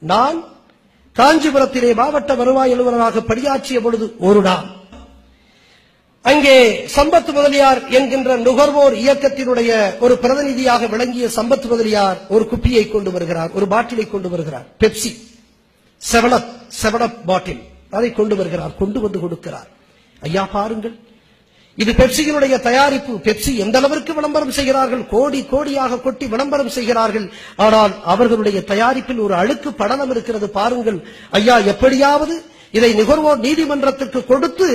நான் காஞ்சிபுரத்திலே மாவட்ட வருவாய் அலுவலராக பணியாற்றிய பொழுது ஒரு நாள் அங்கே சம்பத் முதலியார் என்கின்ற நுகர்வோர் இயக்கத்தினுடைய ஒரு பிரதிநிதியாக விளங்கிய சம்பத் முதலியார் ஒரு குப்பியை கொண்டு வருகிறார், ஒரு பாட்டிலை கொண்டு வருகிறார், பெப்சி 7up பாட்டில், அதை கொண்டு வருகிறார், கொண்டு வந்து கொடுக்கிறார். ஐயா பாருங்கள், இது பெப்சியினுடைய தயாரிப்பு. பெப்சி எந்த அளவிற்கு விளம்பரம் செய்கிறார்கள், கோடி கோடியாக கொட்டி விளம்பரம் செய்கிறார்கள். ஆனால் அவர்களுடைய தயாரிப்பில் ஒரு அழுக்கு படலம் இருக்கிறது பாருங்கள். ஐயா, எப்படியாவது இதை நுகர்வோர் நீதிமன்றத்திற்கு கொடுத்து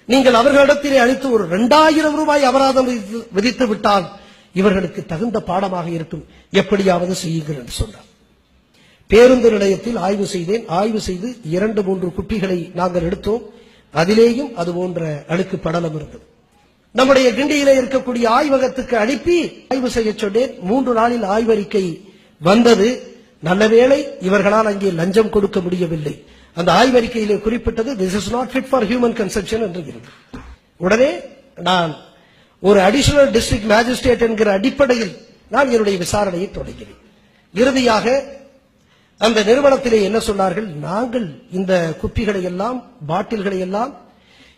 நீங்கள் அவர்களிடத்திலே அளித்து ஒரு 2000 ரூபாய் அபராதம் விதித்து விட்டால் இவர்களுக்கு தகுந்த பாடமாக இருக்கும், எப்படியாவது செய்யுங்கள் என்று சொன்னார். பேருந்து நிலையத்தில் ஆய்வு செய்தேன். ஆய்வு செய்து 2-3 குப்பிகளை நாங்கள் எடுத்தோம். அதிலேயும் அது போன்ற அழுக்கு படலம் இருந்தது. நம்முடைய கிண்டியிலே இருக்கக்கூடிய ஆய்வகத்துக்கு அனுப்பி ஆய்வு செய்ய சொன்னேன். 3 நாளில் ஆய்வறிக்கை வந்தது. நல்லவேளை இவர்களால் அங்கே லஞ்சம் கொடுக்க முடியவில்லை. அந்த ஆய்வறிக்கையிலே குறிப்பிட்டது this is not fit for human consumption என்று. உடனே நான் ஒரு அடிஷனல் டிஸ்ட்ரிக்ட் மேஜிஸ்ட்ரேட் என்கிற அடிப்படையில் நான் என்னுடைய விசாரணையை தொடங்கினேன். இறுதியாக அந்த நிறுவனத்திலே என்ன சொன்னார்கள், நாங்கள் இந்த குப்பிகளை எல்லாம் பாட்டில்களை எல்லாம்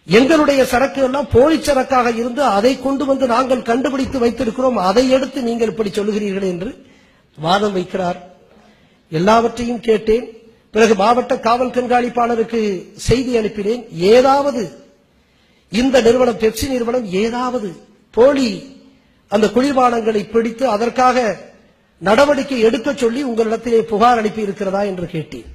எங்களுடைய சரக்கு எல்லாம் போலி சரக்காக இருந்து அதை கொண்டு வந்து நாங்கள் கண்டுபிடித்து வைத்திருக்கிறோம், அதை எடுத்து நீங்கள் இப்படி சொல்லுகிறீர்கள் என்று வாதம் வைக்கிறார். எல்லாவற்றையும் கேட்டேன். பிறகு மாவட்ட காவல் கண்காணிப்பாளருக்கு செய்தி அனுப்பினேன். ஏதாவது இந்த நிறுவனம் பெப்சி நிறுவனம் ஏதாவது போலி அந்த குளிர்பானங்களை பிடித்து அதற்காக நடவடிக்கை எடுக்க சொல்லி உங்களிடத்திலே புகார் அனுப்பி இருக்கிறதா என்று கேட்டேன்.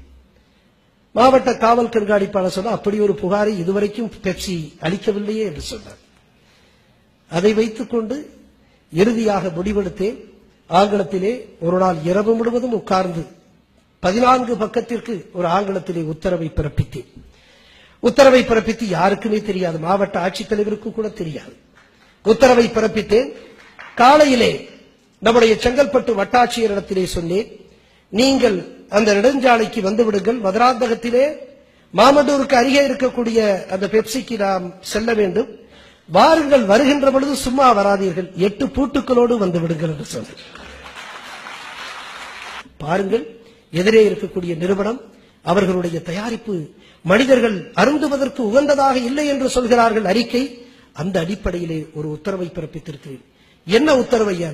மாவட்ட காவல் கண்காணிப்பாளர் சொன்னார், அப்படி ஒரு புகாரை இதுவரைக்கும் பெப்சி அளிக்கவில்லையே என்று சொன்னார். அதை வைத்துக் கொண்டு இறுதியாக முடிவெடுத்தேன். ஆங்கிலத்திலே ஒரு நாள் இரவு முழுவதும் உட்கார்ந்து 14 பக்கத்திற்கு ஒரு ஆங்கிலத்திலே உத்தரவை பிறப்பித்தேன். உத்தரவை பிறப்பித்து யாருக்குமே தெரியாது, மாவட்ட ஆட்சித்தலைவருக்கு கூட தெரியாது. உத்தரவை பிறப்பித்தேன். காலையிலே நம்முடைய செங்கல்பட்டு வட்டாட்சியரிடத்திலே சொன்னேன், நீங்கள் அந்த நெடுஞ்சாலைக்கு வந்து விடுங்கள், மதுராந்தகத்திலே மாமண்டூருக்கு அருகே இருக்கக்கூடிய அந்த பெப்சிக்கு நாம் செல்ல வேண்டும், வாருங்கள், வருகின்ற பொழுது சும்மா வராதீர்கள், 8 பூட்டுக்களோடு வந்து விடுங்கள் என்று சொன்னேன். பாருங்கள், எதிரே இருக்கக்கூடிய நிறுவனம் அவர்களுடைய தயாரிப்பு மனிதர்கள் அருந்துவதற்கு உகந்ததாக இல்லை என்று சொல்கிறார்கள் அறிக்கை. அந்த அடிப்படையிலே ஒரு உத்தரவை பிறப்பித்திருக்கிறேன். என்ன உத்தரவு ஐயா?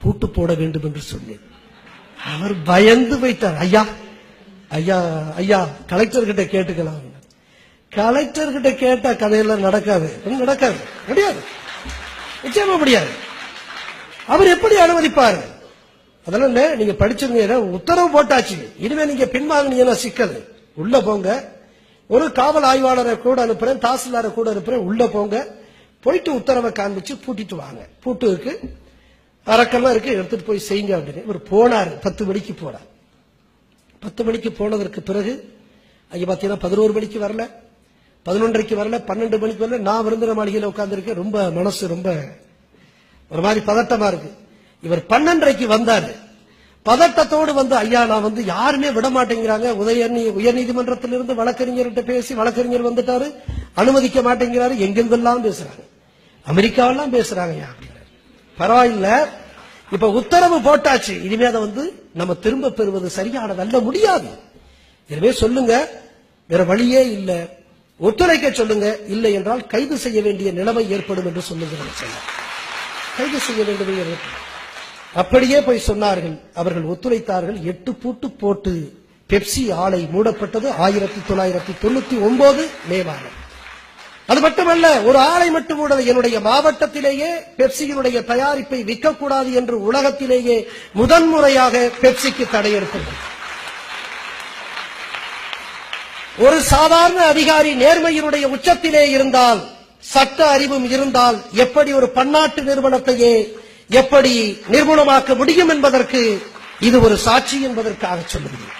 பூட்டு போட வேண்டும் என்று சொன்னேன். அவர் பயந்து வைத்தார். ஐயா ஐயா ஐயா கலெக்டர் கிட்ட கேட்டுக்கலாம். கலெக்டர் கிட்ட கேட்டா கதையெல்லாம் நடக்காது, நடக்காது, முடியாது, நிச்சயமா முடியாது. அவர் எப்படி அனுமதிப்பாரு? அதெல்லாம் நீங்க படிச்சிருங்க, உத்தரவு போட்டாச்சு, இனிமே நீங்க பின்வாங்கினீங்கன்னா சிக்கல். உள்ள போங்க, ஒரு காவல் ஆய்வாளரை கூட அனுப்புறேன், தாசில்தாரை கூட அனுப்புறேன், உள்ள போங்க, போயிட்டு உத்தரவை காண்பிச்சு பூட்டிட்டு வாங்க, பூட்டு இருக்கு, அரக்கெல்லாம் இருக்கு, எடுத்துட்டு போய் செய்யுங்க அப்படின்னு. இவர் போனார். 10 மணிக்கு போனார். 10 மணிக்கு போனதற்கு பிறகு அங்க பாத்தீங்கன்னா 11 மணிக்கு வரல, 11:30 வரல, 12 மணிக்கு வரல. நான் விருந்தின மாளிகையில் உட்கார்ந்து இருக்கேன். ரொம்ப மனசு ரொம்ப ஒரு மாதிரி பதட்டமா இருக்கு. இவர் 12:30 வந்தாரு. பதட்டத்தோடு வந்து, ஐயா நான் வந்து யாருமே விட மாட்டேங்கிறாங்க, உயர்நீதிமன்றத்திலிருந்து வழக்கறிஞர்கிட்ட பேசி வழக்கறிஞர் வந்துட்டாரு, அனுமதிக்க மாட்டேங்கிறாரு, எங்கெங்கெல்லாம் பேசுறாங்க, அமெரிக்காவெல்லாம் பேசுறாங்க. பரவாயில்ல, இப்ப உத்தரவு போட்டாச்சு, இனிமே அதை வந்து நம்ம திரும்ப பெறுவது சரியானதல்ல, முடியாது. எனவே சொல்லுங்க, வேற வழியே இல்ல, ஒத்துழைக்க சொல்லுங்க, இல்லை என்றால் கைது செய்ய வேண்டிய நிலைமை ஏற்படும் என்று சொல்லுங்க. கைது செய்ய வேண்டும். அப்படியே போய் சொன்னார்கள். அவர்கள் ஒத்துழைத்தார்கள். 8 பூட்டு போட்டு பெப்சி ஆலை மூடப்பட்டது 1999 மே மாதம். அது மட்டுமல்ல, ஒரு ஆலை மட்டும் மூட, என்னுடைய மாவட்டத்திலேயே பெப்சியினுடைய தயாரிப்பை விற்கக்கூடாது என்று உலகத்திலேயே முதன்முறையாக பெப்சிக்கு தடை ஏற்பட்டது. ஒரு சாதாரண அதிகாரி நேர்மையினுடைய உச்சத்திலே இருந்தால், சட்ட அறிவும் இருந்தால், எப்படி ஒரு பன்னாட்டு நிறுவனத்தையே எப்படி நிர்மூலமாக்க முடியும் என்பதற்கு இது ஒரு சாட்சி என்பதற்காக சொல்லுகிறேன்.